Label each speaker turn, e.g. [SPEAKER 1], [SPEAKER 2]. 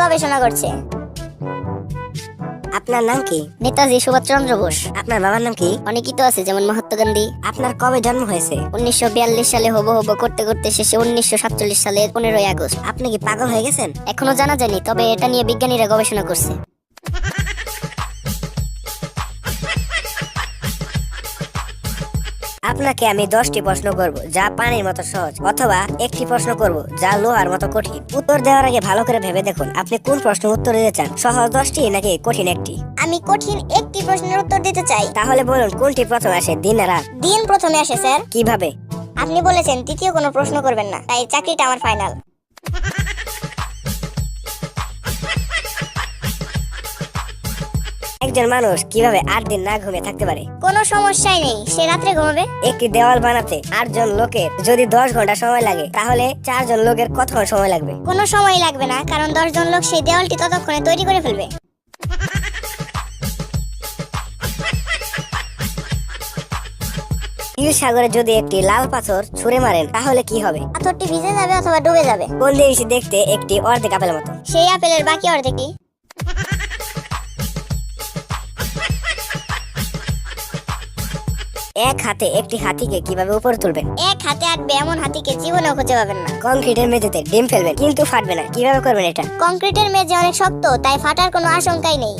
[SPEAKER 1] গবেষণা করছে।
[SPEAKER 2] আপনার নাম কি?
[SPEAKER 1] নেতাজি সুভাষচন্দ্র বোস।
[SPEAKER 2] আপনার বাবার নাম কি?
[SPEAKER 1] অনেকেই তো আছে, যেমন মহাত্মা গান্ধী।
[SPEAKER 2] আপনার কবে জন্ম হয়েছে?
[SPEAKER 1] 1942 সালে হবো হবো করতে করতে শেষে 1947 সালে 15ই আগস্ট।
[SPEAKER 2] আপনি কি পাগল হয়ে গেছেন?
[SPEAKER 1] এখনো জানা যায়নি, তবে এটা নিয়ে বিজ্ঞানীরা গবেষণা করছে।
[SPEAKER 2] আপনাকে আমি 10টি প্রশ্ন করব যা পানির মতো সহজ, অথবা একটি প্রশ্ন করব যা লোহার মতো কঠিন। উত্তর দেওয়ার আগে ভালো করে ভেবে দেখুন আপনি কোন প্রশ্নের উত্তর দিতে চান, সহজ 10টি নাকি কঠিন একটি।
[SPEAKER 1] আমি কঠিন একটি প্রশ্নের উত্তর দিতে চাই।
[SPEAKER 2] তাহলে বলুন কোনটি প্রথমে আসে, দিন না রাত?
[SPEAKER 1] দিন প্রথমে আসে স্যার।
[SPEAKER 2] কিভাবে?
[SPEAKER 1] আপনি বলেছেন তৃতীয় কোনো প্রশ্ন করবেন না, তাই চাকরিটা আমার ফাইনাল।
[SPEAKER 2] একজন মানুষ কিভাবে 8 দিন না ঘুমিয়ে থাকতে পারে?
[SPEAKER 1] কোনো সমস্যাই নেই, সে রাত্রে ঘুমাবে।
[SPEAKER 2] একটি দেওয়াল বানাতে 8 জন লোকের যদি 10 ঘন্টা সময় লাগে, তাহলে 4 জন লোকের কতক্ষণ সময় লাগবে?
[SPEAKER 1] কোনো সময় লাগবে না, কারণ 10 জন লোক সেই দেওয়ালটি ততক্ষণে তৈরি করে ফেলবে।
[SPEAKER 2] নীল সাগরে যদি একটি লাল পাথর ছুঁড়ে মারেন তাহলে কি হবে?
[SPEAKER 1] পাথরটি ভিজে যাবে অথবা ডুবে যাবে।
[SPEAKER 2] কোন জিনিস দেখতে একটি অর্ধেক আপেলের মতো?
[SPEAKER 1] সেই আপেলের বাকি অর্ধেকটি।
[SPEAKER 2] এক হাতে একটি হাতিকে কিভাবে উপরে তুলবেন?
[SPEAKER 1] এক হাতে আটবে এমন হাতিকে জীবনেও খুঁজে পাবেন না।
[SPEAKER 2] কংক্রিটের মেঝেতে ডিম ফেলবেন কিন্তু ফাটবে না, কিভাবে করবেন এটা?
[SPEAKER 1] কংক্রিটের মেঝে অনেক শক্ত, তাই ফাটার কোনো আশঙ্কাই নেই।